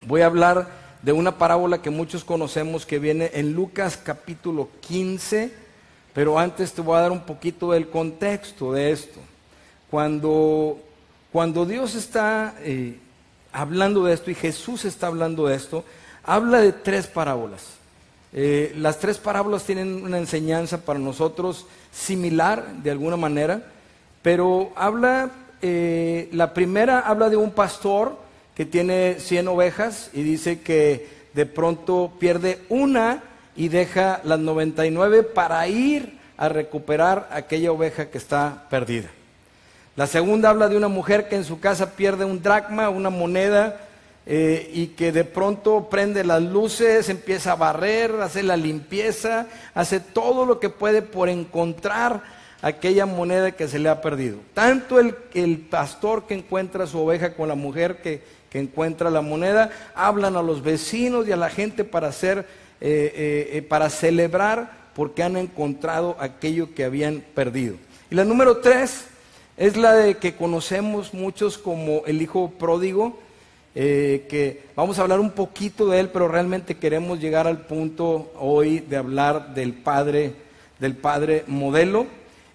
Voy a hablar de una parábola que muchos conocemos que viene en Lucas capítulo 15, pero antes te voy a dar un poquito del contexto de esto. Cuando Dios está hablando de esto y Jesús está hablando de esto, habla de tres parábolas. Las tres parábolas tienen una enseñanza para nosotros similar de alguna manera, pero la primera habla de un pastor que tiene 100 ovejas y dice que de pronto pierde una y deja las 99 para ir a recuperar aquella oveja que está perdida. La segunda habla de una mujer que en su casa pierde un dracma, una moneda, y que de pronto prende las luces, empieza a barrer, hace la limpieza, hace todo lo que puede por encontrar aquella moneda que se le ha perdido. Tanto el pastor que encuentra su oveja con la mujer que encuentra la moneda, hablan a los vecinos y a la gente para celebrar porque han encontrado aquello que habían perdido. Y la número 3 es la de que conocemos muchos como el hijo pródigo, que vamos a hablar un poquito de él, pero realmente queremos llegar al punto hoy de hablar del padre modelo.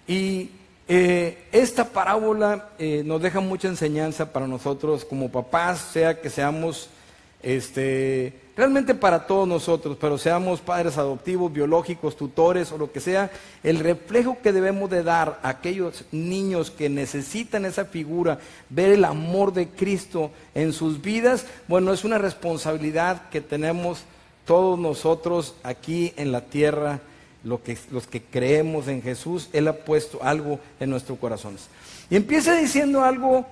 Y esta parábola nos deja mucha enseñanza para nosotros como papás, sea que seamos, realmente para todos nosotros, pero seamos padres adoptivos, biológicos, tutores o lo que sea, el reflejo que debemos de dar a aquellos niños que necesitan esa figura, ver el amor de Cristo en sus vidas, bueno, es una responsabilidad que tenemos todos nosotros aquí en la tierra. Los que creemos en Jesús, Él ha puesto algo en nuestros corazones. Y empieza diciendo algo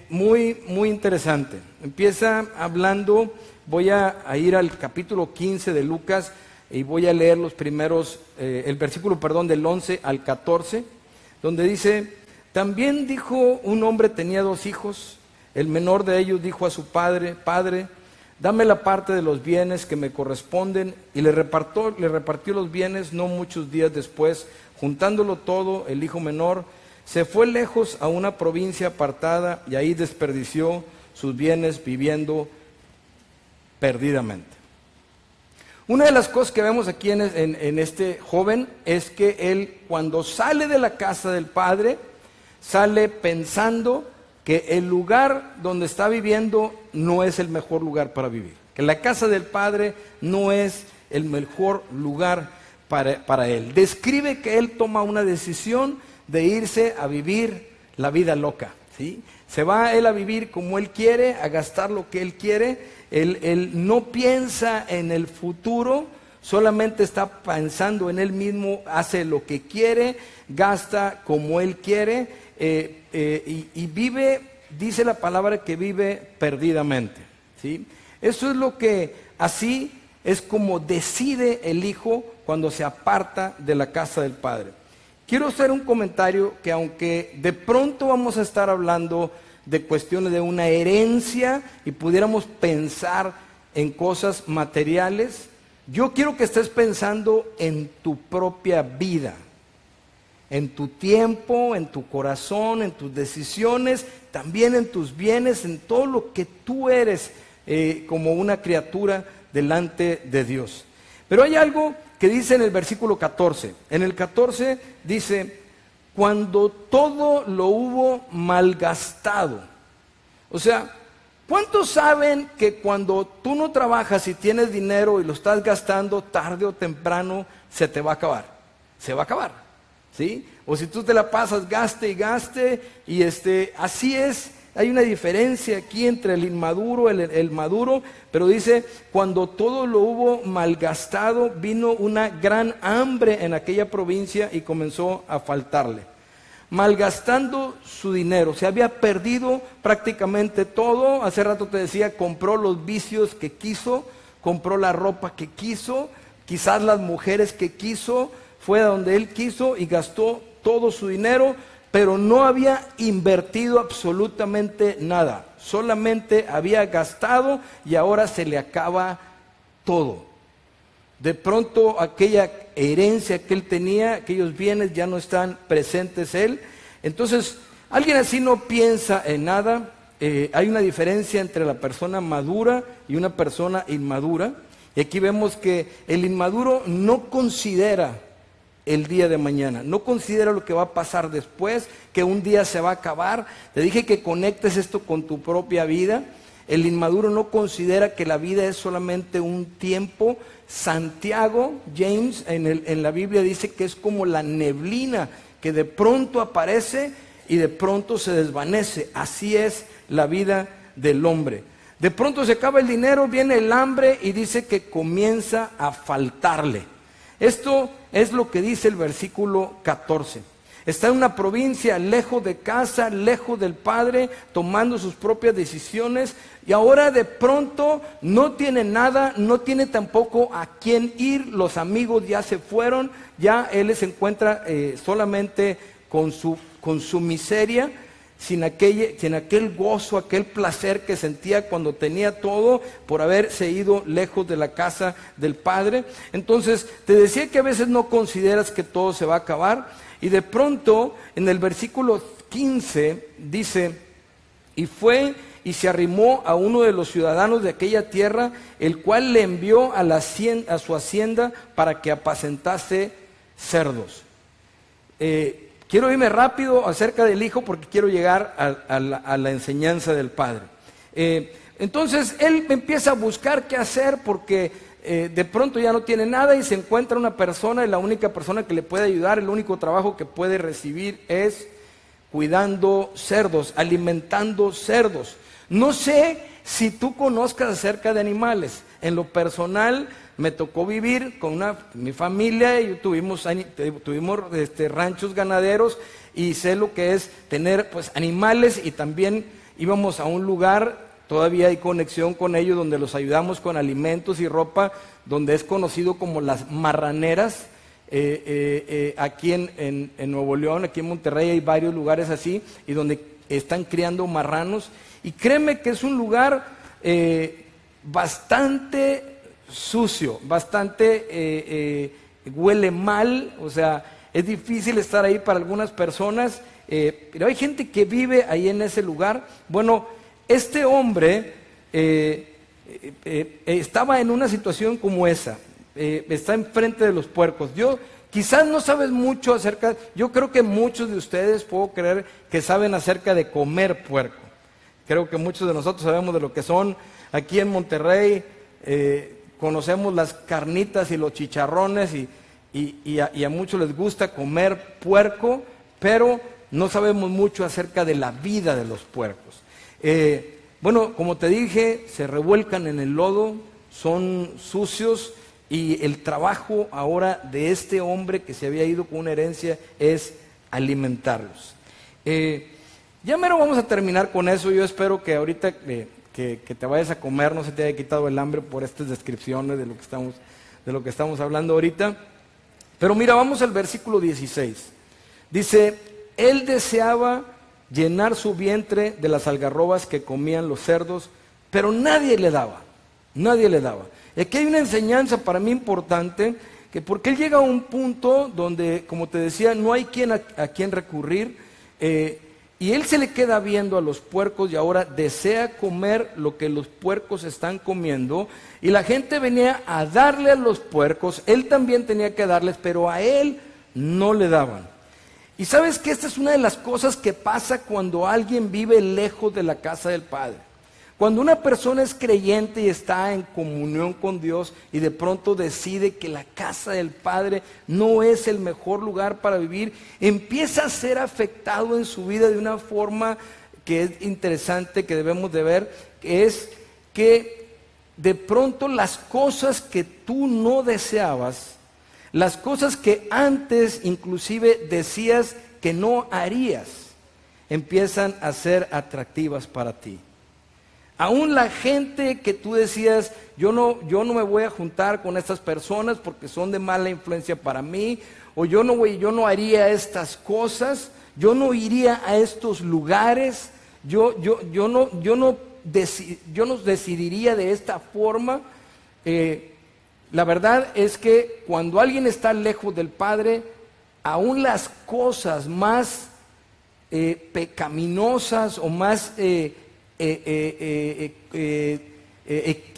muy, muy interesante. Empieza hablando, voy a ir al capítulo 15 de Lucas y voy a leer los primeros, el versículo, del 11 al 14, donde dice: también dijo un hombre tenía 2 hijos, el menor de ellos dijo a su padre: Padre, dame la parte de los bienes que me corresponden, y le repartió los bienes. No muchos días después, juntándolo todo, el hijo menor se fue lejos a una provincia apartada y ahí desperdició sus bienes viviendo perdidamente. Una de las cosas que vemos aquí en este joven es que él, cuando sale de la casa del padre, sale pensando que el lugar donde está viviendo no es el mejor lugar para vivir, que la casa del padre no es el mejor lugar para él. Describe que él toma una decisión de irse a vivir la vida loca, ¿sí? Se va él a vivir como él quiere, a gastar lo que él quiere. Él no piensa en el futuro, solamente está pensando en él mismo, hace lo que quiere, gasta como él quiere. Y vive, dice la palabra que vive perdidamente, ¿sí? Eso es lo que, así es como decide el hijo cuando se aparta de la casa del padre. Quiero hacer un comentario que, aunque de pronto vamos a estar hablando de cuestiones de una herencia y pudiéramos pensar en cosas materiales, yo quiero que estés pensando en tu propia vida, en tu tiempo, en tu corazón, en tus decisiones, también en tus bienes, en todo lo que tú eres como una criatura delante de Dios. Pero hay algo que dice en el versículo 14. En el 14 dice: cuando todo lo hubo malgastado. O sea, ¿cuántos saben que cuando tú no trabajas y tienes dinero y lo estás gastando, tarde o temprano se te va a acabar? Se va a acabar. ¿Sí? O si tú te la pasas gaste y gaste, y así es. Hay una diferencia aquí entre el inmaduro y el maduro, pero dice: cuando todo lo hubo malgastado, vino una gran hambre en aquella provincia y comenzó a faltarle. Malgastando su dinero, se había perdido prácticamente todo. Hace rato te decía, compró los vicios que quiso, compró la ropa que quiso, quizás las mujeres que quiso, fue a donde él quiso y gastó todo su dinero, pero no había invertido absolutamente nada. Solamente había gastado y ahora se le acaba todo. De pronto aquella herencia que él tenía, aquellos bienes ya no están presentes él. Entonces, alguien así no piensa en nada, hay una diferencia entre la persona madura y una persona inmadura. Y aquí vemos que el inmaduro no considera el día de mañana, no considera lo que va a pasar después, que un día se va a acabar. Te dije que conectes esto con tu propia vida. El inmaduro no considera que la vida es solamente un tiempo. Santiago, James, en la Biblia dice que es como la neblina, que de pronto aparece y de pronto se desvanece. Así es la vida del hombre. De pronto se acaba el dinero, viene el hambre y dice que comienza a faltarle. Esto es lo que dice el versículo 14. Está en una provincia, lejos de casa, lejos del padre, tomando sus propias decisiones, y ahora de pronto no tiene nada, no tiene tampoco a quién ir. Los amigos ya se fueron, ya él se encuentra solamente con su miseria, sin aquel gozo, aquel placer que sentía cuando tenía todo por haberse ido lejos de la casa del padre. Entonces te decía que a veces no consideras que todo se va a acabar, y de pronto en el versículo 15 dice: y fue y se arrimó a uno de los ciudadanos de aquella tierra, el cual le envió a su hacienda para que apacentase cerdos. Quiero irme rápido acerca del hijo porque quiero llegar a la enseñanza del padre. Entonces él empieza a buscar qué hacer porque de pronto ya no tiene nada y se encuentra una persona, y la única persona que le puede ayudar, el único trabajo que puede recibir es cuidando cerdos, alimentando cerdos. No sé si tú conozcas acerca de animales. En lo personal me tocó vivir con mi familia, y tuvimos ranchos ganaderos, y sé lo que es tener pues animales, y también íbamos a un lugar, todavía hay conexión con ellos, donde los ayudamos con alimentos y ropa, donde es conocido como las marraneras. Aquí en Nuevo León, aquí en Monterrey hay varios lugares así, y donde están criando marranos, y créeme que es un lugar bastante sucio, bastante huele mal, o sea, es difícil estar ahí para algunas personas, pero hay gente que vive ahí en ese lugar. Bueno, este hombre estaba en una situación como esa, está enfrente de los puercos. Quizás no sabes mucho acerca, yo creo que muchos de ustedes, puedo creer, que saben acerca de comer puerco. Creo que muchos de nosotros sabemos de lo que son. Aquí en Monterrey conocemos las carnitas y los chicharrones, y a muchos les gusta comer puerco, pero no sabemos mucho acerca de la vida de los puercos. Bueno, como te dije, se revuelcan en el lodo, son sucios, y el trabajo ahora de este hombre que se había ido con una herencia es alimentarlos. Ya mero vamos a terminar con eso. Yo espero que ahorita que te vayas a comer no se te haya quitado el hambre por estas descripciones de lo que estamos hablando ahorita. Pero mira, vamos al versículo 16. Dice: él deseaba llenar su vientre de las algarrobas que comían los cerdos, pero nadie le daba. Y aquí hay una enseñanza para mí importante, que porque él llega a un punto donde, como te decía, no hay a quien recurrir, y él se le queda viendo a los puercos, y ahora desea comer lo que los puercos están comiendo, y la gente venía a darle a los puercos, él también tenía que darles, pero a él no le daban. Y sabes que esta es una de las cosas que pasa cuando alguien vive lejos de la casa del Padre. Cuando una persona es creyente y está en comunión con Dios, y de pronto decide que la casa del Padre no es el mejor lugar para vivir, empieza a ser afectado en su vida de una forma que es interesante, que debemos de ver, que es que de pronto las cosas que tú no deseabas, las cosas que antes inclusive decías que no harías, empiezan a ser atractivas para ti. Aún la gente que tú decías, yo no me voy a juntar con estas personas porque son de mala influencia para mí, o yo no haría estas cosas, yo no iría a estos lugares, yo no decidiría de esta forma. La verdad es que cuando alguien está lejos del Padre, aún las cosas más pecaminosas o más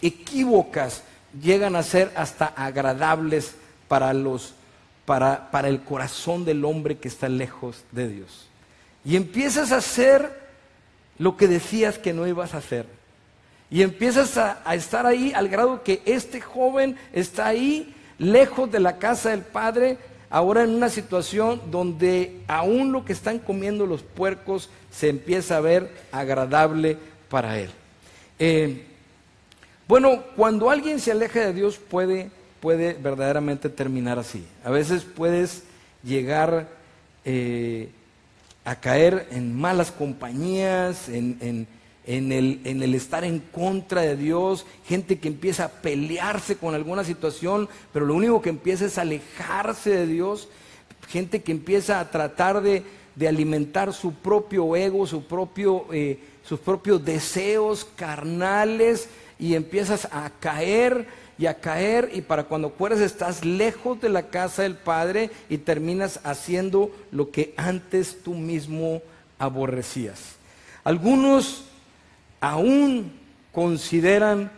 equívocas llegan a ser hasta agradables para el corazón del hombre que está lejos de Dios. Y empiezas a hacer lo que decías que no ibas a hacer. Y empiezas a estar ahí al grado que este joven está ahí, lejos de la casa del padre, ahora en una situación donde aún lo que están comiendo los puercos se empieza a ver agradable para él. Bueno, cuando alguien se aleja de Dios puede verdaderamente terminar así. A veces puedes llegar a caer en malas compañías, en el estar en contra de Dios, gente que empieza a pelearse con alguna situación, pero lo único que empieza es alejarse de Dios, gente que empieza a tratar de alimentar su propio ego, sus propios deseos carnales, y empiezas a caer, y para cuando acuerdas estás lejos de la casa del Padre y terminas haciendo lo que antes tú mismo aborrecías. Algunos aún consideran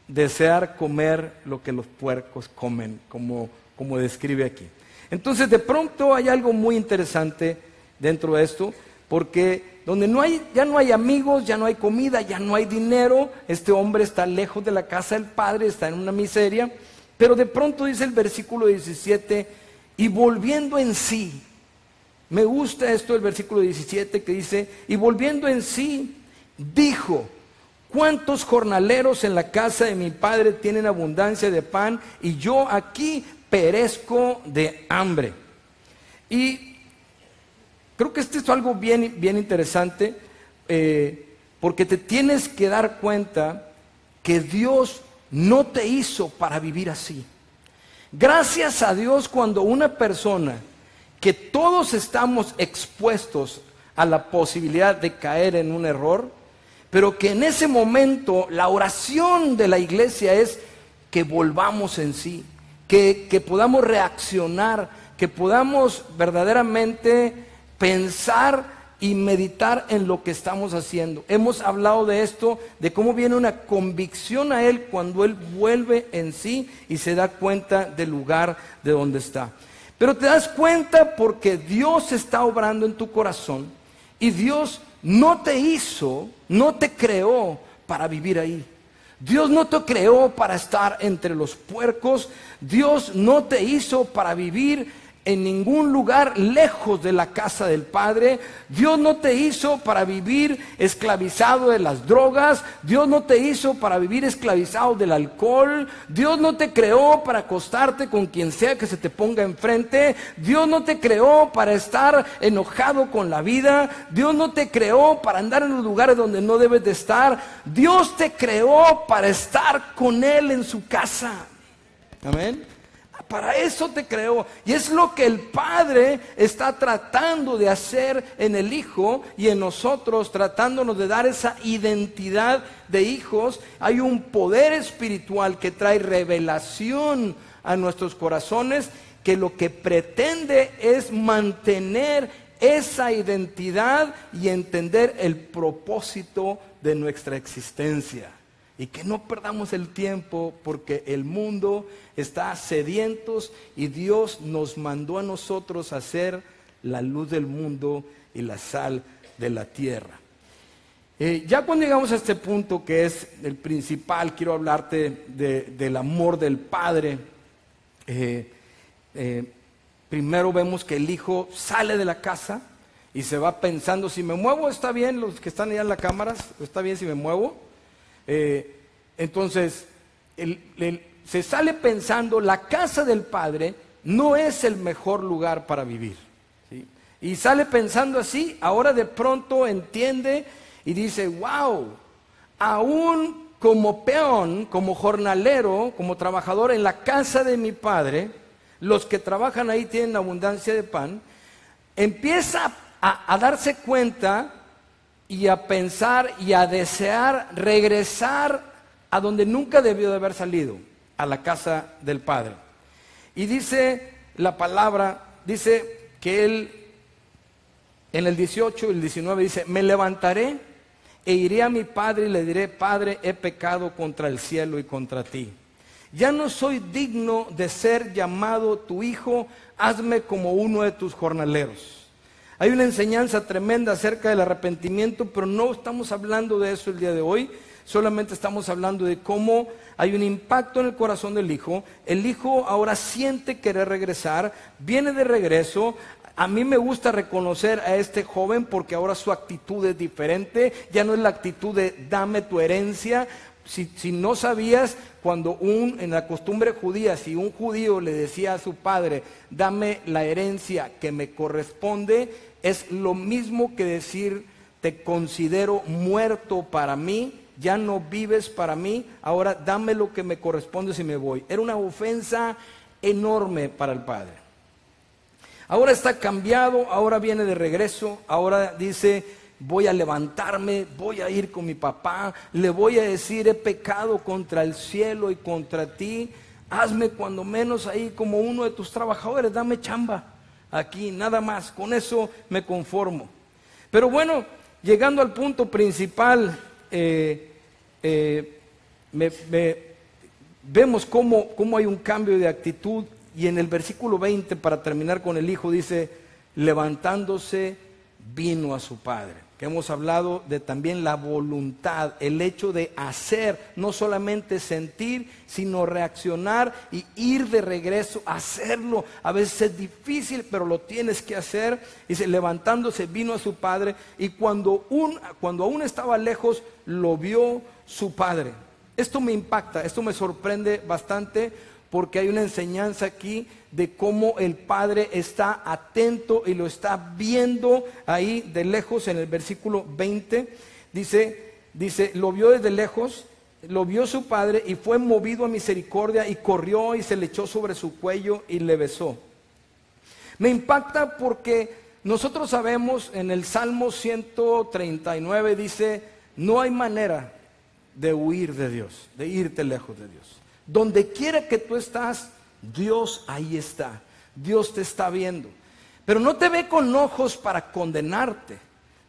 desear comer lo que los puercos comen, como describe aquí. Entonces de pronto hay algo muy interesante dentro de esto, porque donde ya no hay amigos, ya no hay comida, ya no hay dinero, este hombre está lejos de la casa del padre, está en una miseria, pero de pronto dice el versículo 17, y volviendo en sí, me gusta esto del versículo 17 que dice, y volviendo en sí, dijo, ¿cuántos jornaleros en la casa de mi padre tienen abundancia de pan y yo aquí perezco de hambre? Y creo que esto es algo bien interesante, porque te tienes que dar cuenta que Dios no te hizo para vivir así. Gracias a Dios, cuando una persona, que todos estamos expuestos a la posibilidad de caer en un error, pero que en ese momento la oración de la iglesia es que volvamos en sí, que podamos reaccionar, que podamos verdaderamente pensar y meditar en lo que estamos haciendo. Hemos hablado de esto, de cómo viene una convicción a él cuando él vuelve en sí y se da cuenta del lugar de donde está. Pero te das cuenta porque Dios está obrando en tu corazón y Dios no te hizo, no te creó para vivir ahí. Dios no te creó para estar entre los puercos. Dios no te hizo para vivir en ningún lugar lejos de la casa del Padre. Dios no te hizo para vivir esclavizado de las drogas. Dios no te hizo para vivir esclavizado del alcohol. Dios no te creó para acostarte con quien sea que se te ponga enfrente. Dios no te creó para estar enojado con la vida. Dios no te creó para andar en los lugares donde no debes de estar. Dios te creó para estar con Él en su casa. Amén. Para eso te creó, y es lo que el Padre está tratando de hacer en el Hijo y en nosotros, tratándonos de dar esa identidad de hijos. Hay un poder espiritual que trae revelación a nuestros corazones, que lo que pretende es mantener esa identidad y entender el propósito de nuestra existencia. Y que no perdamos el tiempo, porque el mundo está sedientos y Dios nos mandó a nosotros a ser la luz del mundo y la sal de la tierra. Ya cuando llegamos a este punto, que es el principal, quiero hablarte del amor del Padre. Primero vemos que el Hijo sale de la casa y se va pensando, si me muevo está bien, los que están allá en la cámara, está bien si me muevo. Entonces se sale pensando, la casa del Padre no es el mejor lugar para vivir, ¿sí? Y sale pensando así. Ahora de pronto entiende y dice, wow, aún como peón, como jornalero, como trabajador en la casa de mi Padre, los que trabajan ahí tienen abundancia de pan. Empieza a darse cuenta y a pensar y a desear regresar a donde nunca debió de haber salido, a la casa del Padre. Y dice la palabra, dice que él, en el 18 y el 19 dice, me levantaré e iré a mi padre y le diré: Padre, he pecado contra el cielo y contra ti. Ya no soy digno de ser llamado tu hijo, hazme como uno de tus jornaleros. Hay una enseñanza tremenda acerca del arrepentimiento, pero no estamos hablando de eso el día de hoy. Solamente estamos hablando de cómo hay un impacto en el corazón del hijo. El hijo ahora siente querer regresar, viene de regreso. A mí me gusta reconocer a este joven porque ahora su actitud es diferente. Ya no es la actitud de dame tu herencia. Si no sabías, en la costumbre judía, si un judío le decía a su padre: dame la herencia que me corresponde, es lo mismo que decir: te considero muerto para mí, ya no vives para mí, ahora dame lo que me corresponde si me voy. Era una ofensa enorme para el padre. Ahora está cambiado, ahora viene de regreso, ahora dice: voy a levantarme, voy a ir con mi papá, le voy a decir: he pecado contra el cielo y contra ti, hazme cuando menos ahí como uno de tus trabajadores, dame chamba aquí, nada más, con eso me conformo. Pero bueno, llegando al punto principal, vemos cómo hay un cambio de actitud, y en el versículo 20, para terminar con el hijo, dice: levantándose vino a su padre. Que hemos hablado de también la voluntad, el hecho de hacer, no solamente sentir, sino reaccionar y ir de regreso, hacerlo. A veces es difícil, pero lo tienes que hacer. Dice: levantándose vino a su padre, y cuando aún estaba lejos, lo vio su padre. Esto me impacta, esto me sorprende bastante, porque hay una enseñanza aquí de cómo el padre está atento y lo está viendo ahí de lejos. En el versículo 20 dice: lo vio desde lejos, lo vio su padre, y fue movido a misericordia, y corrió y se le echó sobre su cuello y le besó. Me impacta porque nosotros sabemos, en el Salmo 139 dice: no hay manera de huir de Dios, de irte lejos de Dios. Donde quiera que tú estás, Dios ahí está. Dios te está viendo. Pero no te ve con ojos para condenarte.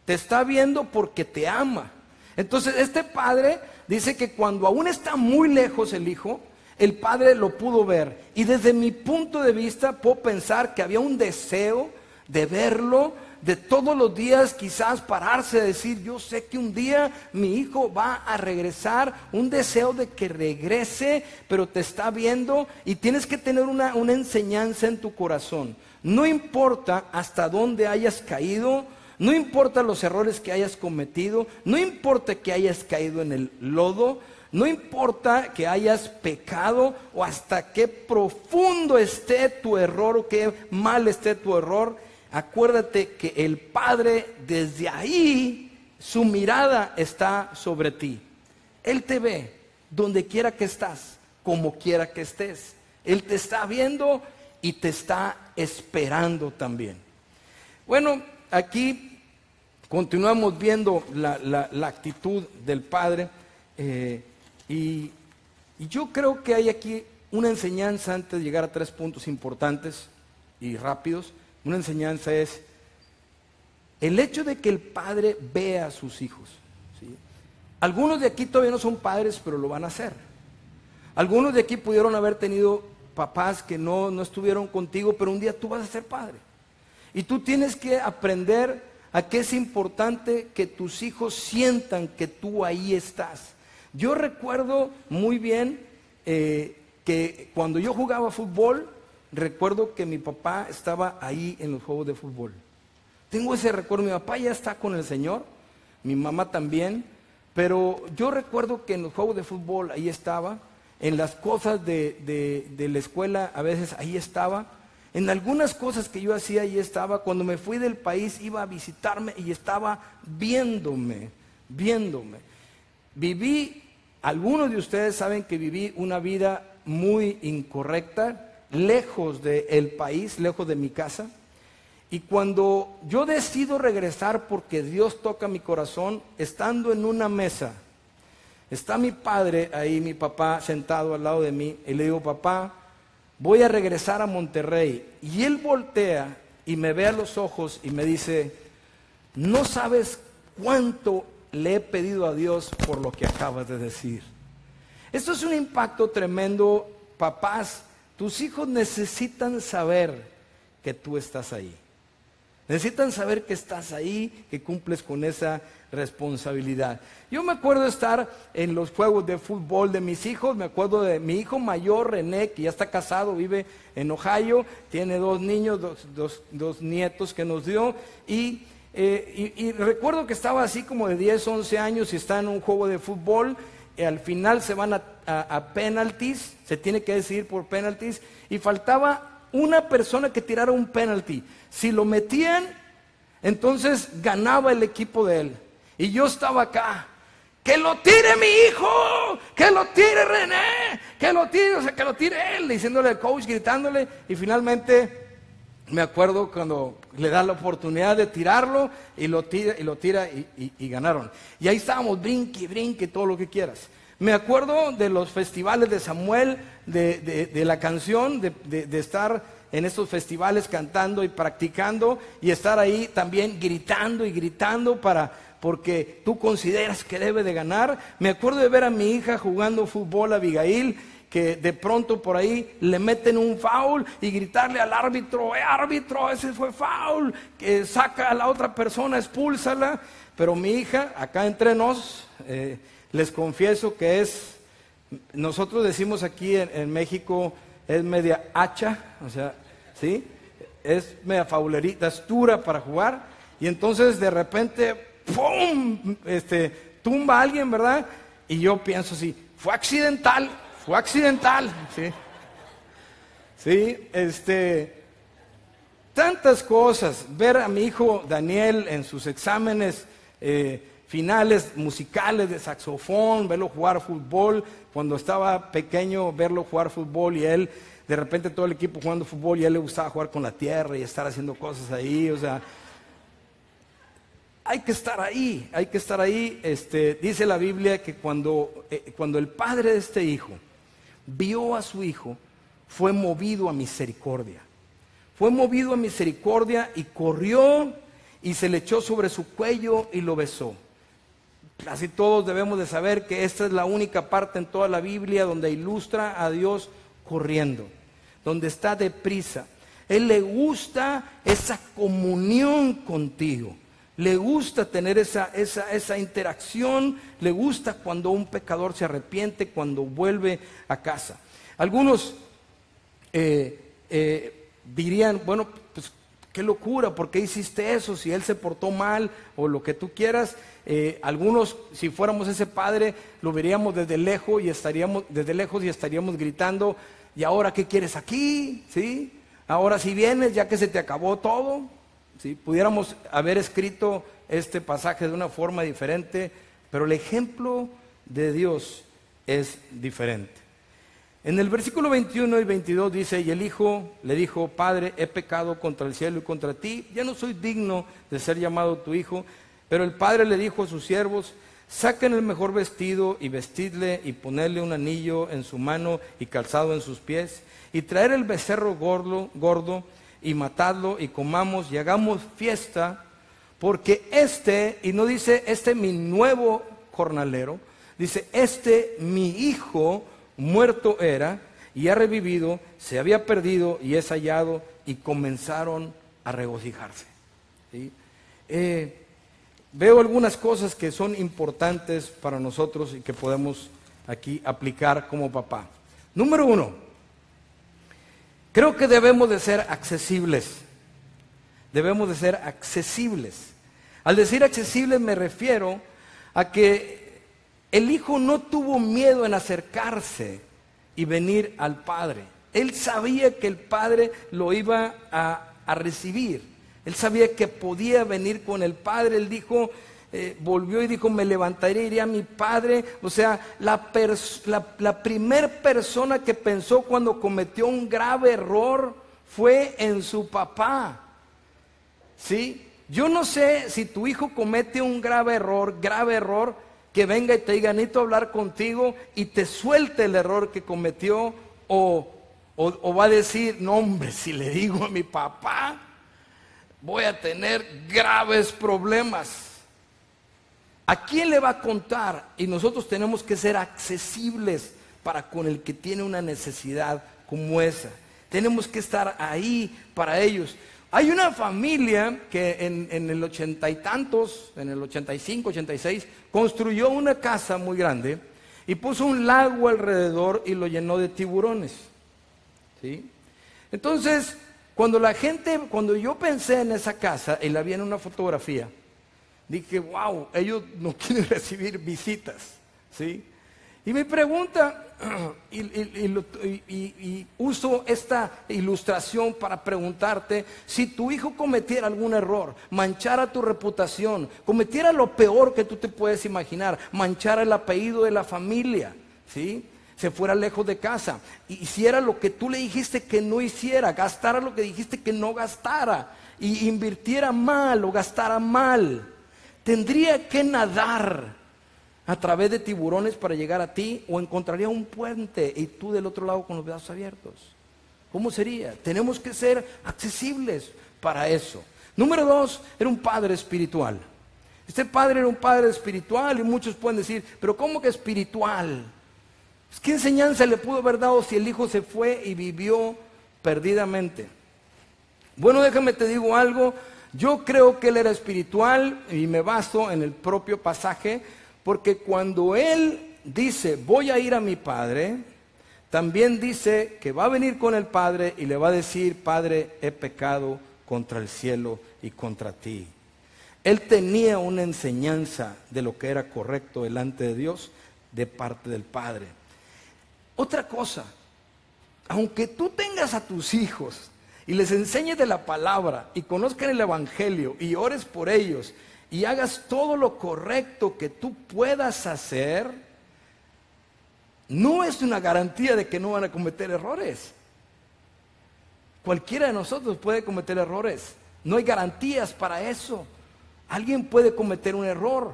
Te está viendo porque te ama. Entonces este padre dice que cuando aún está muy lejos el hijo, el padre lo pudo ver. Y desde mi punto de vista puedo pensar que había un deseo de verlo, de todos los días quizás pararse a decir: yo sé que un día mi hijo va a regresar, un deseo de que regrese, pero te está viendo, y tienes que tener una enseñanza en tu corazón. No importa hasta dónde hayas caído, no importa los errores que hayas cometido, no importa que hayas caído en el lodo, no importa que hayas pecado o hasta qué profundo esté tu error o qué mal esté tu error. Acuérdate que el Padre, desde ahí, su mirada está sobre ti. Él te ve donde quiera que estás, como quiera que estés. Él te está viendo y te está esperando también. Bueno, aquí continuamos viendo la actitud del Padre, y yo creo que hay aquí una enseñanza antes de llegar a 3 puntos importantes y rápidos. Una enseñanza es el hecho de que el padre vea a sus hijos, ¿sí? Algunos de aquí todavía no son padres, pero lo van a hacer. Algunos de aquí pudieron haber tenido papás que no estuvieron contigo, pero un día tú vas a ser padre. Y tú tienes que aprender a que es importante que tus hijos sientan que tú ahí estás. Yo recuerdo muy bien que cuando yo jugaba fútbol, recuerdo que mi papá estaba ahí en los juegos de fútbol. Tengo ese recuerdo. Mi papá ya está con el Señor, mi mamá también, pero yo recuerdo que en los juegos de fútbol ahí estaba, en las cosas de la escuela a veces ahí estaba, en algunas cosas que yo hacía ahí estaba. Cuando me fui del país iba a visitarme y estaba viéndome. Algunos de ustedes saben que viví una vida muy incorrecta, lejos del país, lejos de mi casa. Y cuando yo decido regresar porque Dios toca mi corazón, estando en una mesa, está mi padre ahí, mi papá sentado al lado de mí, y le digo: papá, voy a regresar a Monterrey. Y él voltea y me ve a los ojos y me dice: no sabes cuánto le he pedido a Dios por lo que acabas de decir. Esto es un impacto tremendo, papás. Tus hijos necesitan saber que tú estás ahí. Necesitan saber que estás ahí, que cumples con esa responsabilidad. Yo me acuerdo de estar en los juegos de fútbol de mis hijos. Me acuerdo de mi hijo mayor, René, que ya está casado, vive en Ohio. Tiene 2 niños, dos nietos que nos dio. Y recuerdo que estaba así como de 10, 11 años y está en un juego de fútbol. Al final se van a penalties, se tiene que decidir por penalties. Y faltaba una persona que tirara un penalti. Si lo metían, entonces ganaba el equipo de él. Y yo estaba acá. ¡Que lo tire mi hijo! ¡Que lo tire René! ¡Que lo tire! O sea, que lo tire él, diciéndole al coach, gritándole. Y finalmente me acuerdo cuando le da la oportunidad de tirarlo y lo tira y ganaron. Y ahí estábamos, brinque, todo lo que quieras. Me acuerdo de los festivales de Samuel, de la canción, de estar en estos festivales cantando y practicando y estar ahí también gritando y gritando porque tú consideras que debe de ganar. Me acuerdo de ver a mi hija jugando fútbol, Abigail, que de pronto por ahí le meten un foul y gritarle al árbitro, árbitro, ese fue foul, que saca a la otra persona, expúlsala. Pero mi hija, acá entre nos, les confieso que nosotros decimos aquí en México, es media hacha, o sea, ¿sí? Es media faulerita, es dura para jugar, y entonces de repente, ¡pum! Tumba a alguien, ¿verdad? Y yo pienso así, fue accidental, ¿sí? Sí, tantas cosas, ver a mi hijo Daniel en sus exámenes finales musicales de saxofón, verlo jugar fútbol, cuando estaba pequeño verlo jugar fútbol y él, de repente todo el equipo jugando fútbol y a él le gustaba jugar con la tierra y estar haciendo cosas ahí, o sea, hay que estar ahí, dice la Biblia que cuando el padre de este hijo vio a su hijo, fue movido a misericordia y corrió y se le echó sobre su cuello y lo besó. Casi todos debemos de saber que esta es la única parte en toda la Biblia donde ilustra a Dios corriendo, donde está deprisa. Él le gusta esa comunión contigo, le gusta tener esa interacción, le gusta cuando un pecador se arrepiente, cuando vuelve a casa. Algunos dirían, bueno, pues qué locura, ¿por qué hiciste eso? Si él se portó mal o lo que tú quieras. Algunos, si fuéramos ese padre, lo veríamos desde lejos y estaríamos gritando, ¿y ahora qué quieres aquí? ¿Sí? Ahora si vienes ya que se te acabó todo. ¿Sí? Pudiéramos haber escrito este pasaje de una forma diferente, pero el ejemplo de Dios es diferente. En el versículo 21 y 22 dice, y el hijo le dijo, Padre, he pecado contra el cielo y contra ti, ya no soy digno de ser llamado tu hijo. Pero el padre le dijo a sus siervos, saquen el mejor vestido y vestidle y ponerle un anillo en su mano y calzado en sus pies, y traer el becerro gordo y matadlo y comamos y hagamos fiesta, porque y no dice mi nuevo jornalero, dice mi hijo muerto era y ha revivido, se había perdido y es hallado, y comenzaron a regocijarse. ¿Sí? Veo algunas cosas que son importantes para nosotros y que podemos aquí aplicar como papá. Número 1, creo que debemos de ser accesibles. Debemos de ser accesibles. Al decir accesibles me refiero a que el hijo no tuvo miedo en acercarse y venir al padre. Él sabía que el padre lo iba a recibir. Él sabía que podía venir con el padre. Él dijo, volvió y dijo, me levantaré, iré a mi padre. O sea, la primer persona que pensó cuando cometió un grave error fue en su papá. ¿Sí? Yo no sé si tu hijo comete un grave error, que venga y te diga, necesito hablar contigo y te suelte el error que cometió, o va a decir, no hombre, si le digo a mi papá, voy a tener graves problemas. ¿A quién le va a contar? Y nosotros tenemos que ser accesibles para con el que tiene una necesidad como esa. Tenemos que estar ahí para ellos. Hay una familia que en el 80 y tantos, en el 85, 86, construyó una casa muy grande y puso un lago alrededor y lo llenó de tiburones. ¿Sí? Entonces, cuando yo pensé en esa casa y la vi en una fotografía, dije, wow, ellos no quieren recibir visitas, ¿sí? Y mi pregunta, y uso esta ilustración para preguntarte, si tu hijo cometiera algún error, manchara tu reputación, cometiera lo peor que tú te puedes imaginar, manchara el apellido de la familia, ¿sí? Se fuera lejos de casa, hiciera lo que tú le dijiste que no hiciera, gastara lo que dijiste que no gastara, y invirtiera mal o gastara mal, tendría que nadar a través de tiburones para llegar a ti, o encontraría un puente y tú del otro lado con los brazos abiertos. ¿Cómo sería? Tenemos que ser accesibles para eso. Número 2, era un padre espiritual. Este padre era un padre espiritual y muchos pueden decir, pero ¿cómo que espiritual? ¿Qué enseñanza le pudo haber dado si el hijo se fue y vivió perdidamente? Bueno, déjame te digo algo. Yo creo que él era espiritual y me baso en el propio pasaje, porque cuando él dice, voy a ir a mi padre, también dice que va a venir con el padre y le va a decir, Padre, he pecado contra el cielo y contra ti. Él tenía una enseñanza de lo que era correcto delante de Dios de parte del padre. Otra cosa, aunque tú tengas a tus hijos y les enseñes de la palabra y conozcan el evangelio y ores por ellos, y hagas todo lo correcto que tú puedas hacer, no es una garantía de que no van a cometer errores. Cualquiera de nosotros puede cometer errores. No hay garantías para eso. Alguien puede cometer un error.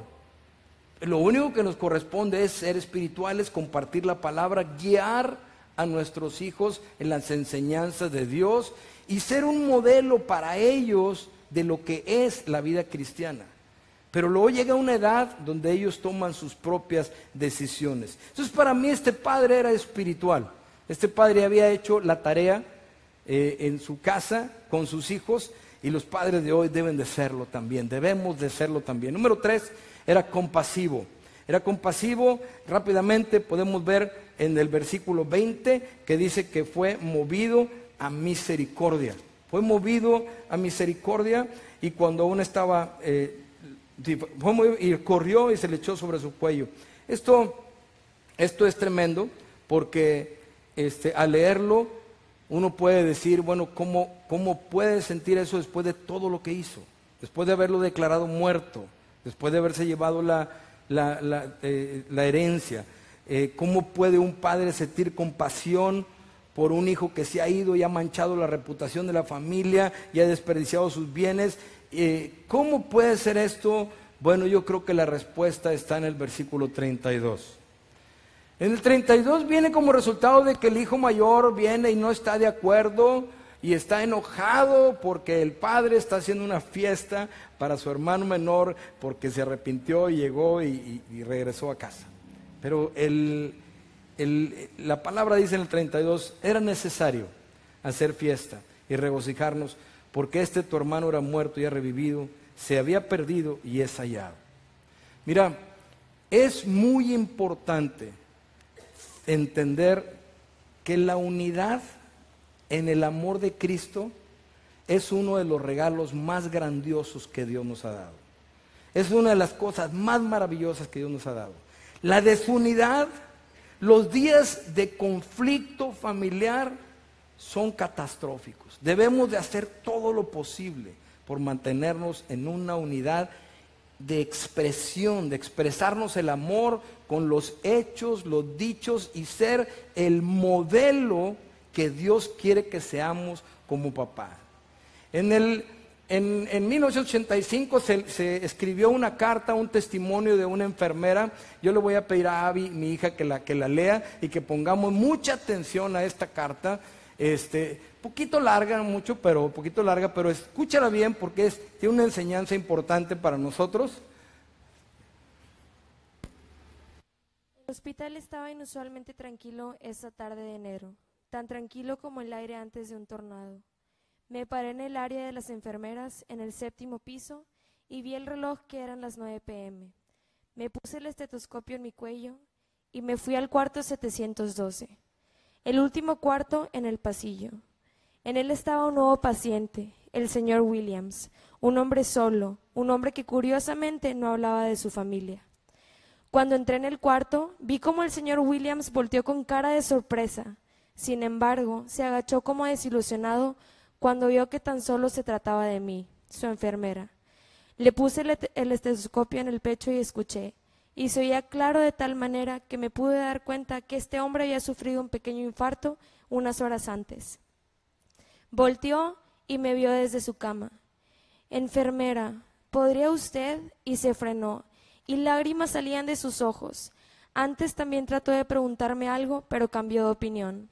Lo único que nos corresponde es ser espirituales, compartir la palabra, guiar a nuestros hijos en las enseñanzas de Dios y ser un modelo para ellos de lo que es la vida cristiana. Pero luego llega una edad donde ellos toman sus propias decisiones. Entonces para mí este padre era espiritual. Este padre había hecho la tarea en su casa con sus hijos, y los padres de hoy deben de serlo también, debemos de serlo también. Número 3, era compasivo. Era compasivo, rápidamente podemos ver en el versículo 20 que dice que fue movido a misericordia. Fue movido a misericordia, y cuando aún estaba... y corrió y se le echó sobre su cuello. Esto es tremendo, porque al leerlo uno puede decir, bueno, ¿cómo puede sentir eso después de todo lo que hizo? Después de haberlo declarado muerto, después de haberse llevado la herencia. ¿Cómo puede un padre sentir compasión por un hijo que se ha ido y ha manchado la reputación de la familia y ha desperdiciado sus bienes? ¿Cómo puede ser esto? Bueno, yo creo que la respuesta está en el versículo 32. En el 32 viene como resultado de que el hijo mayor viene y no está de acuerdo y está enojado porque el padre está haciendo una fiesta para su hermano menor porque se arrepintió y llegó y regresó a casa. Pero la palabra dice en el 32, era necesario hacer fiesta y regocijarnos, porque tu hermano era muerto y ha revivido, se había perdido y es hallado. Mira, es muy importante entender que la unidad en el amor de Cristo es uno de los regalos más grandiosos que Dios nos ha dado. Es una de las cosas más maravillosas que Dios nos ha dado. La desunidad, los días de conflicto familiar son catastróficos. Debemos de hacer todo lo posible por mantenernos en una unidad de expresión, de expresarnos el amor con los hechos, los dichos, y ser el modelo que Dios quiere que seamos como papá. En 1985 se escribió una carta, un testimonio de una enfermera. Yo le voy a pedir a Abby, mi hija, que la lea y que pongamos mucha atención a esta carta. Poquito larga, poquito larga, pero escúchala bien porque tiene una enseñanza importante para nosotros. El hospital estaba inusualmente tranquilo esa tarde de enero, tan tranquilo como el aire antes de un tornado. Me paré en el área de las enfermeras, en el 7º piso, y vi el reloj que eran las 9 p.m. Me puse el estetoscopio en mi cuello y me fui al cuarto 712, el último cuarto en el pasillo. En él estaba un nuevo paciente, el señor Williams, un hombre solo, un hombre que curiosamente no hablaba de su familia. Cuando entré en el cuarto, vi cómo el señor Williams volteó con cara de sorpresa. Sin embargo, se agachó como desilusionado cuando vio que tan solo se trataba de mí, su enfermera. Le puse el estetoscopio en el pecho y escuché, y se oía claro de tal manera que me pude dar cuenta que este hombre había sufrido un pequeño infarto unas horas antes. Volteó y me vio desde su cama. «Enfermera, ¿podría usted?» Y se frenó, y lágrimas salían de sus ojos. Antes también trató de preguntarme algo, pero cambió de opinión.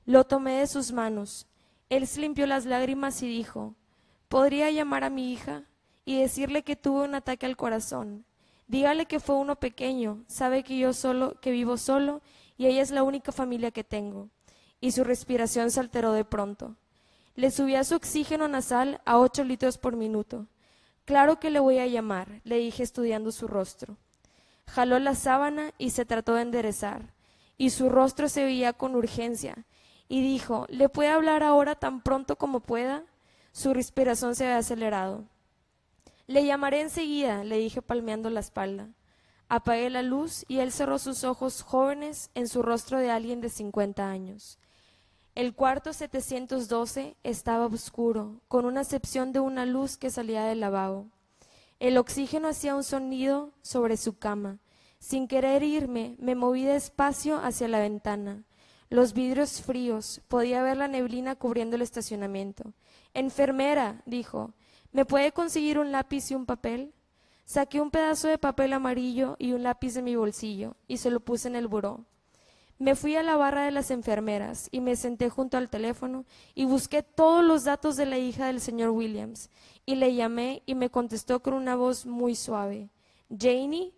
Lo tomé de sus manos. Él se limpió las lágrimas y dijo, «¿Podría llamar a mi hija y decirle que tuve un ataque al corazón? Dígale que fue uno pequeño, sabe que vivo solo y ella es la única familia que tengo». Y su respiración se alteró de pronto. Le subía su oxígeno nasal a 8 litros por minuto. «Claro que le voy a llamar», le dije estudiando su rostro. Jaló la sábana y se trató de enderezar, y su rostro se veía con urgencia, y dijo, «¿Le puede hablar ahora tan pronto como pueda?» Su respiración se había acelerado. «Le llamaré enseguida», le dije palmeando la espalda. Apagué la luz y él cerró sus ojos jóvenes en su rostro de alguien de 50 años. El cuarto 712 estaba oscuro, con una excepción de una luz que salía del lavabo. El oxígeno hacía un sonido sobre su cama. Sin querer irme, me moví despacio hacia la ventana. Los vidrios fríos, podía ver la neblina cubriendo el estacionamiento. «Enfermera», dijo, «¿me puede conseguir un lápiz y un papel?» Saqué un pedazo de papel amarillo y un lápiz de mi bolsillo, y se lo puse en el buró. Me fui a la barra de las enfermeras y me senté junto al teléfono y busqué todos los datos de la hija del señor Williams y le llamé y me contestó con una voz muy suave. «Janie,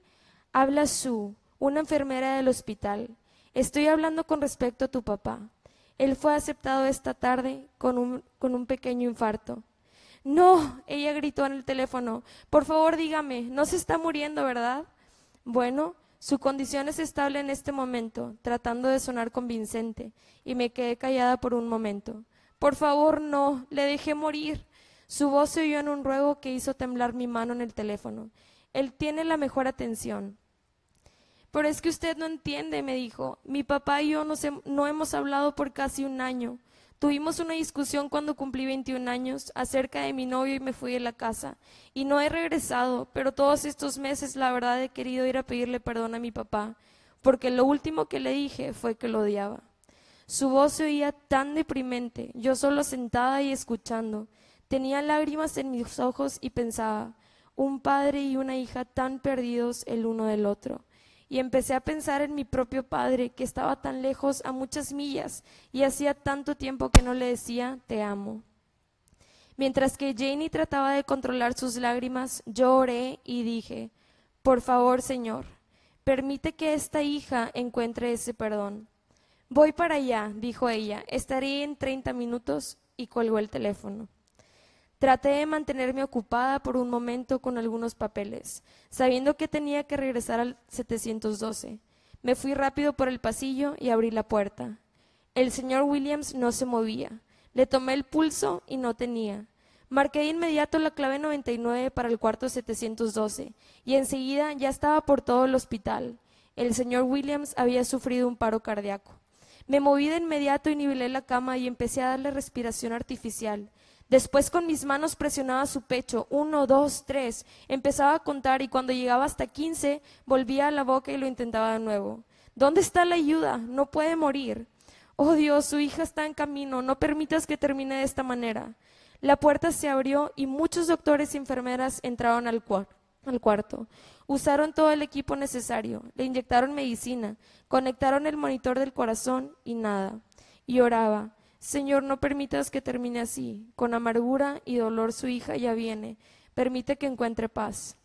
habla Sue, una enfermera del hospital. Estoy hablando con respecto a tu papá. Él fue aceptado esta tarde con un pequeño infarto». «No», ella gritó en el teléfono, «por favor dígame, no se está muriendo, ¿verdad?» «Bueno, su condición es estable en este momento», tratando de sonar convincente, y me quedé callada por un momento. «Por favor, no, le dejé morir». Su voz se oyó en un ruego que hizo temblar mi mano en el teléfono. «Él tiene la mejor atención». «Pero es que usted no entiende», me dijo. «Mi papá y yo no hemos hablado por casi un año. Tuvimos una discusión cuando cumplí 21 años acerca de mi novio y me fui de la casa. Y no he regresado, pero todos estos meses la verdad he querido ir a pedirle perdón a mi papá, porque lo último que le dije fue que lo odiaba». Su voz se oía tan deprimente, yo solo sentada y escuchando. Tenía lágrimas en mis ojos y pensaba, un padre y una hija tan perdidos el uno del otro. Y empecé a pensar en mi propio padre, que estaba tan lejos, a muchas millas, y hacía tanto tiempo que no le decía, «te amo». Mientras que Janie trataba de controlar sus lágrimas, yo oré y dije, «Por favor, Señor, permite que esta hija encuentre ese perdón». «Voy para allá», dijo ella, «estaré en 30 minutos», y colgó el teléfono. Traté de mantenerme ocupada por un momento con algunos papeles, sabiendo que tenía que regresar al 712. Me fui rápido por el pasillo y abrí la puerta. El señor Williams no se movía. Le tomé el pulso y no tenía. Marqué de inmediato la clave 99 para el cuarto 712 y enseguida ya estaba por todo el hospital. El señor Williams había sufrido un paro cardíaco. Me moví de inmediato y nivelé la cama y empecé a darle respiración artificial. Después con mis manos presionaba su pecho, 1, 2, 3, empezaba a contar y cuando llegaba hasta 15 volvía a la boca y lo intentaba de nuevo. «¿Dónde está la ayuda? No puede morir». «Oh Dios, su hija está en camino, no permitas que termine de esta manera». La puerta se abrió y muchos doctores y enfermeras entraron al cuarto. Usaron todo el equipo necesario, le inyectaron medicina, conectaron el monitor del corazón y nada. Y oraba, «Señor, no permitas que termine así. Con amargura y dolor su hija ya viene. Permite que encuentre paz».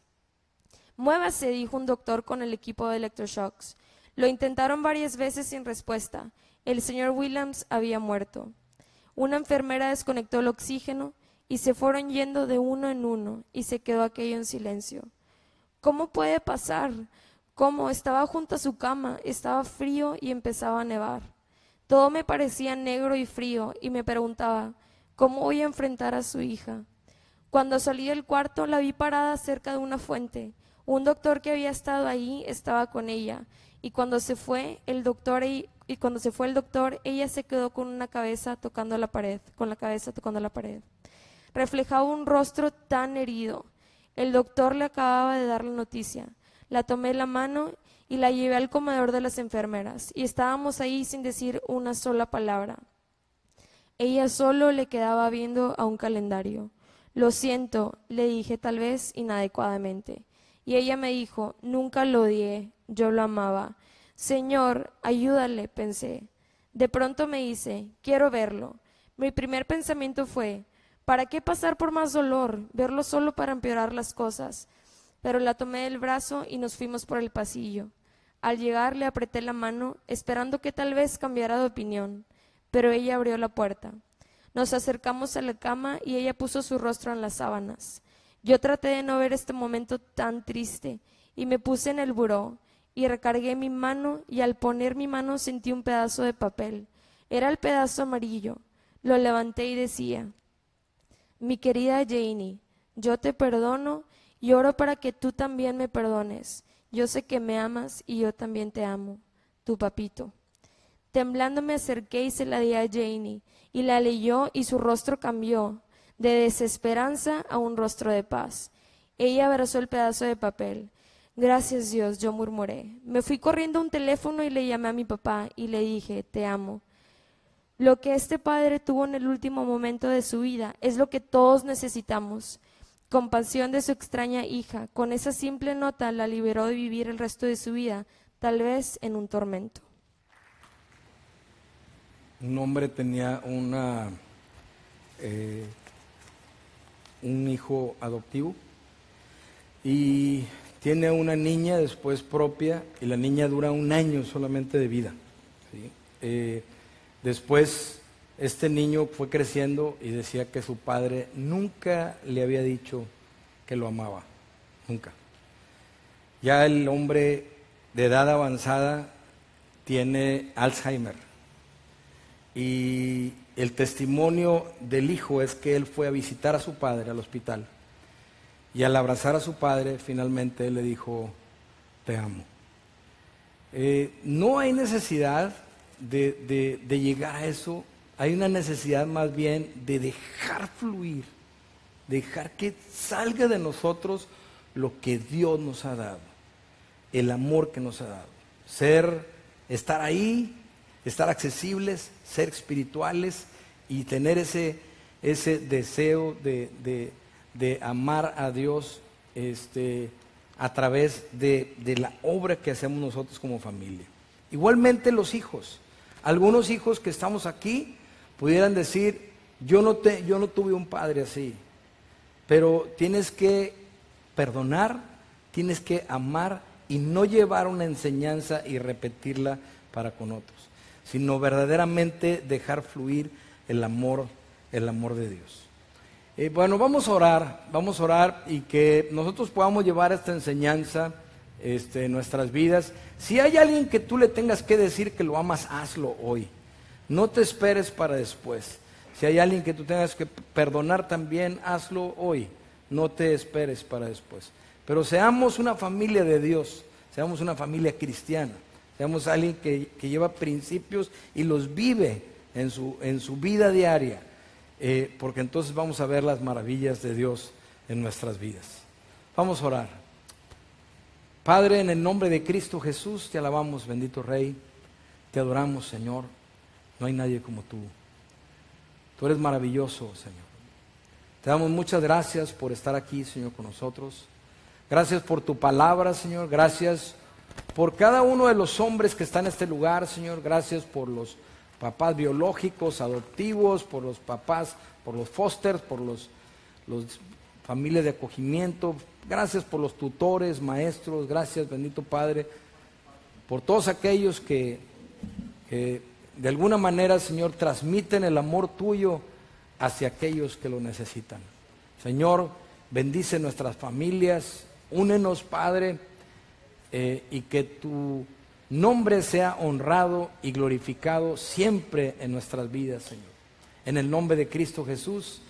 «Muévase», dijo un doctor con el equipo de electroshocks. Lo intentaron varias veces sin respuesta. El señor Williams había muerto. Una enfermera desconectó el oxígeno y se fueron yendo de uno en uno y se quedó aquello en silencio. ¿Cómo puede pasar? ¿Cómo? Estaba junto a su cama, estaba frío y empezaba a nevar. Todo me parecía negro y frío y me preguntaba, ¿cómo voy a enfrentar a su hija? Cuando salí del cuarto la vi parada cerca de una fuente. Un doctor que había estado ahí estaba con ella y cuando se fue el doctor ella se quedó con la cabeza tocando la pared. Reflejaba un rostro tan herido. El doctor le acababa de dar la noticia. La tomé la mano y la llevé al comedor de las enfermeras y estábamos ahí sin decir una sola palabra. Ella solo le quedaba viendo a un calendario. Lo siento, le dije tal vez inadecuadamente. Y ella me dijo, nunca lo odié, yo lo amaba. Señor, ayúdale, pensé. De pronto me dice, quiero verlo. Mi primer pensamiento fue, ¿para qué pasar por más dolor? Verlo solo para empeorar las cosas. Pero la tomé del brazo y nos fuimos por el pasillo. Al llegar le apreté la mano, esperando que tal vez cambiara de opinión, pero ella abrió la puerta. Nos acercamos a la cama y ella puso su rostro en las sábanas. Yo traté de no ver este momento tan triste y me puse en el buró y recargué mi mano y al poner mi mano sentí un pedazo de papel. Era el pedazo amarillo. Lo levanté y decía, mi querida Janie, yo te perdono y oro para que tú también me perdones. Yo sé que me amas y yo también te amo. Tu papito. Temblando me acerqué y se la di a Janie, y la leyó y su rostro cambió, de desesperanza a un rostro de paz. Ella abrazó el pedazo de papel. Gracias Dios, yo murmuré. Me fui corriendo a un teléfono y le llamé a mi papá y le dije, te amo. Lo que este padre tuvo en el último momento de su vida es lo que todos necesitamos. Compasión de su extraña hija, con esa simple nota la liberó de vivir el resto de su vida, tal vez en un tormento. Un hombre tenía un hijo adoptivo y tiene una niña después propia y la niña dura 1 año solamente de vida, ¿sí? Después este niño fue creciendo y decía que su padre nunca le había dicho que lo amaba, nunca. Ya el hombre de edad avanzada tiene Alzheimer y el testimonio del hijo es que él fue a visitar a su padre al hospital y al abrazar a su padre finalmente él le dijo, te amo. No hay necesidad de llegar a eso. Hay una necesidad más bien de dejar fluir, dejar que salga de nosotros lo que Dios nos ha dado, el amor que nos ha dado. Estar ahí, estar accesibles, ser espirituales y tener ese deseo de amar a Dios a través de la obra que hacemos nosotros como familia. Igualmente los hijos. Algunos hijos que estamos aquí pudieran decir, yo no tuve un padre así, pero tienes que perdonar, tienes que amar y no llevar una enseñanza y repetirla para con otros, sino verdaderamente dejar fluir el amor de Dios. Bueno, vamos a orar y que nosotros podamos llevar esta enseñanza en nuestras vidas. Si hay alguien que tú le tengas que decir que lo amas, hazlo hoy. No te esperes para después. Si hay alguien que tú tengas que perdonar también, hazlo hoy. No te esperes para después. Pero seamos una familia de Dios, seamos una familia cristiana, seamos alguien que lleva principios y los vive en su vida diaria, porque entonces vamos a ver las maravillas de Dios en nuestras vidas. Vamos a orar. Padre, en el nombre de Cristo Jesús, te alabamos, bendito Rey, te adoramos, Señor. No hay nadie como tú. Tú eres maravilloso, Señor. Te damos muchas gracias por estar aquí, Señor, con nosotros. Gracias por tu palabra, Señor. Gracias por cada uno de los hombres que están en este lugar, Señor. Gracias por los papás biológicos, adoptivos, por los papás, por los fosters, por los familias de acogimiento. Gracias por los tutores, maestros. Gracias, bendito Padre, por todos aquellos que de alguna manera, Señor, transmiten el amor tuyo hacia aquellos que lo necesitan. Señor, bendice nuestras familias, únenos, Padre, y que tu nombre sea honrado y glorificado siempre en nuestras vidas, Señor. En el nombre de Cristo Jesús.